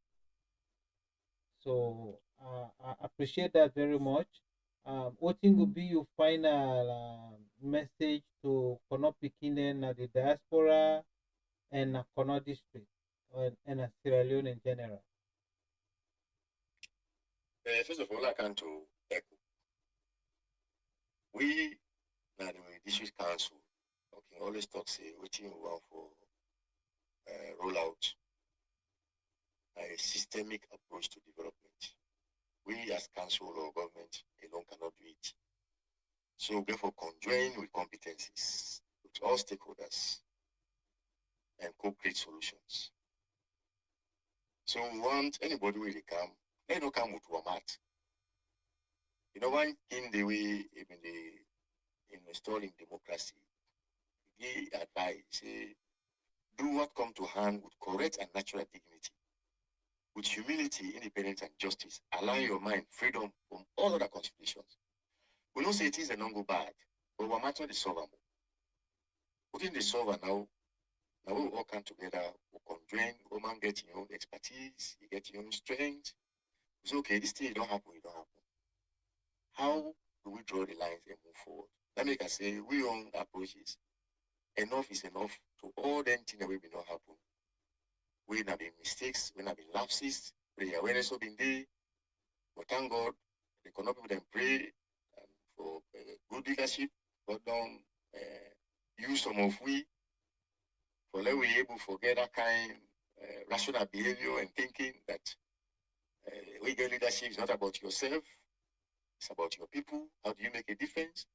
So I appreciate that very much. What thing will be your final message to Kono Pikinen at the diaspora and Kono district and Sierra Leone in general? First of all, I can to echo. We, now the district council, okay, always talk say what you want for roll out a systemic approach to development. We as council or government alone cannot do it. So therefore conjoin with competencies with all stakeholders and co-create solutions. So we want anybody really come, they don't come with Wamat. You know, one thing the way even in installing democracy, he advise say do what come to hand with correct and natural dignity, with humility, independence, and justice. Allow your mind freedom from all other considerations. We don't say it is a non go bad, but we're matter the solver. Putting the solver now we all come together, we conjoin, woman get your own expertise, you get your own strength. It's okay, this thing don't happen, it don't happen. How do we draw the lines and move forward? That make us say we own approaches. Enough is enough to all them things that will be not happen. We have been mistakes, we have been lapses, the awareness of been there. But thank God, the economic people then pray for good leadership, but don't use some of we for let we able to forget that kind rational behavior and thinking that we get leadership is not about yourself, it's about your people. How do you make a difference?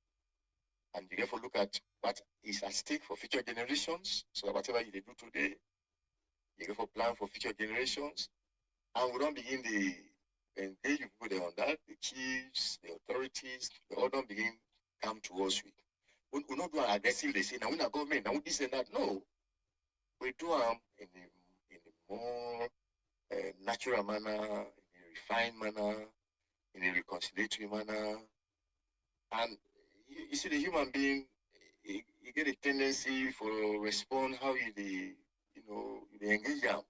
And you therefore look at what is at stake for future generations. So that whatever you do today, you therefore plan for future generations. And we don't begin the engage people there on that, the chiefs, the authorities, they all don't begin come to us with. We not do an aggressive, they say, now we're not government, now this and that. No. We do in a more natural manner, in a refined manner, in a reconciliatory manner. And you see, the human being, you get a tendency for respond how you engage them.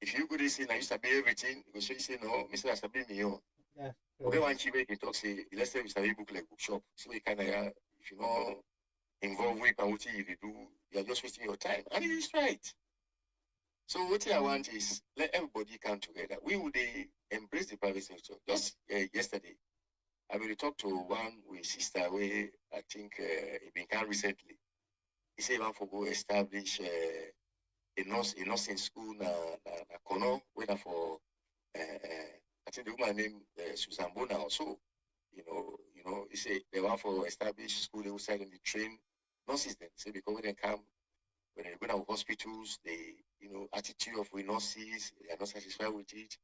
If you go to say, now you sabi everything, you go say, no, Mr. I sabi me on. Okay, one chief can talk, say, let's say we sabi book like bookshop. So we kind of, if you know, involve with and what you do, you're just wasting your time. And it is right. So what I want is let everybody come together. We would embrace the private sector. Just yesterday, I will talk to one with sister where I think it began recently. He said one for go establish a nursing school na Kono, whether for I think the woman named Susan Bona also. He said they want for establish school outside in the train nurses then. Say because when they come, when they go to hospitals, attitude of we nurses, they are not satisfied with it.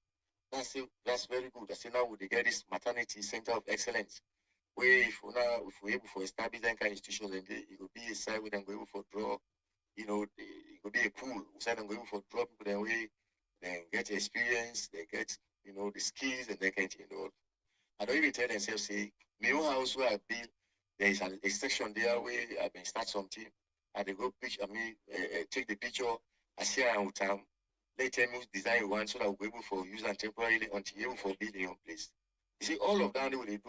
That's very good. I say now we get this maternity center of excellence. if we're able to establish that kind of institution, then it will be a site where they go able to draw, it could be a pool. We say them go able to draw people that way, then get experience, they get, the skills, and they can, I don't even tell themselves, say, my own house where I build, there is a section there where I've been start something, and they go take the picture, I share it with them, they tell me design one so that we'll be able to use it temporarily until you're able to build in your place. You see, all of that, they will do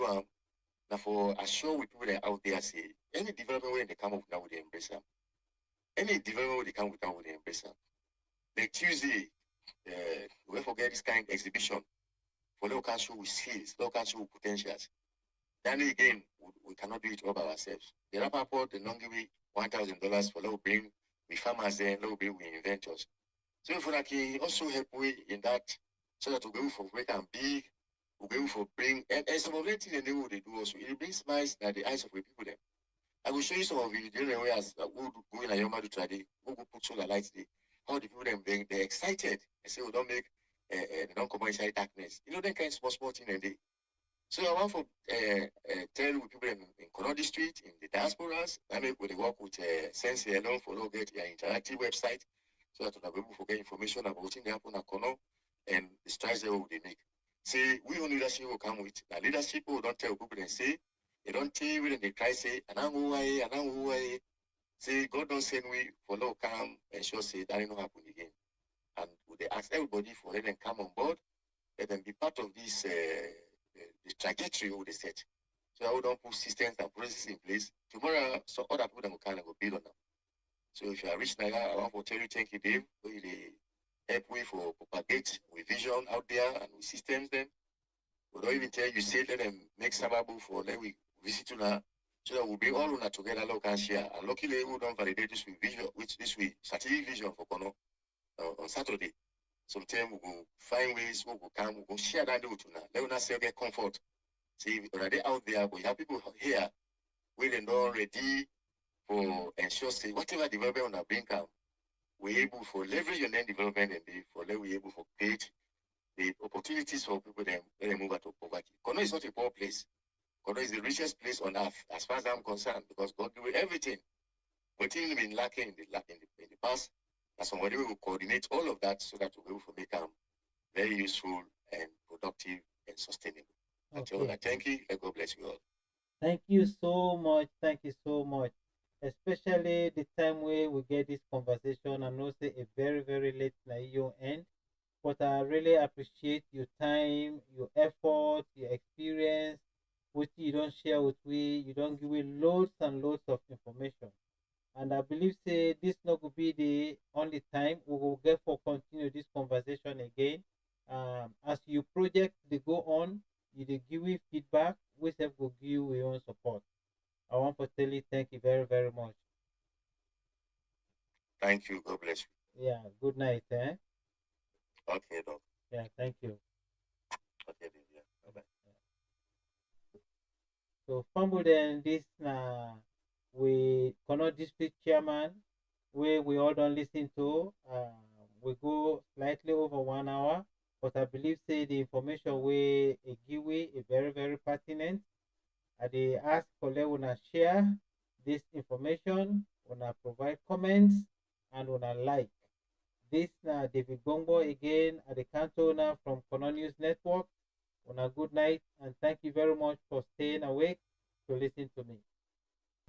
now for assure with people that out there say, any development where they come up now with the embrace them. Any development where they come with now with the embrace them. Like Tuesday, we forget this kind of exhibition for local show with skills, local show with potentials. Then again, we cannot do it all by ourselves. The rapper port, the non give me $1,000 for low bring we farmers there, low bring we inventors. So if we can also help we in that so that we'll be able to make them big, we'll be able to bring and some of the things they do also. It brings smiles at the eyes of the people there. I will show you some of the different ways who go in a Yoma to try who go put solar lights there. How the people them they're excited. They say we don't make they don't come inside darkness. They kind of small thing and they so I want to tell people in Konondi Street, in the diasporas, I mean, we work with Sense alone for get an interactive website so that we'll be able to get information about what's in the happen at Kono and the strides that they make. See, we own leadership will come with. Now, leadership will don't tell people and say, they don't tell you when they try say, and I'm who I say, God don't send we for low come and sure say that ain't not happen again. And they ask everybody for let them come on board, let them be part of this. The trajectory of the set. So I would don't put systems and processes in place. Tomorrow, so other people that will kind of go build on them. So if you are rich now, I want to tell you, thank you, Dave, for the help way for propagate with vision out there and with systems then. We don't even tell you, say, let them make sababu for let we visit to now. So that we'll be all on together, local share. And luckily, we don't validate this with vision, which this week, strategic vision for Kono on Saturday. Sometimes we will find ways we will come, we will share that with you now. Let us not say get comfort. See, already out there, we have people here willing not ready for ensure say whatever development on bring come, we're able for leverage on that development and for let we able to create the opportunities for people then when they move out of poverty. Kono is not a poor place. Kono is the richest place on earth, as far as I'm concerned, because God gave everything. What things been lacking in the past, that somebody will coordinate all of that so that we'll be able to make them very useful and productive and sustainable. Okay. Thank you, and God bless you all. Thank you so much. Thank you so much. Especially the time where we get this conversation. I know say a very, very late night your end. But I really appreciate your time, your effort, your experience, which you don't share with we. You don't give me loads and loads of information. And I believe say this not going be the only time we will get for continue this conversation again. As you project they go on, you they give me feedback, we have will give you your own support. I want to tell you thank you very, very much. Thank you. God bless you. Yeah, good night, eh? Okay, dog. Yeah, thank you. Okay, yeah. Bye-bye. So fumble then this we cannot district chairman where we all don't listen to. We go slightly over 1 hour, but I believe say the information we give we is very, very pertinent. They ask for let una share this information, una provide comments, and una like. This David Bongo again at the canton from Kono News Network. Una good night and thank you very much for staying awake to listen to me.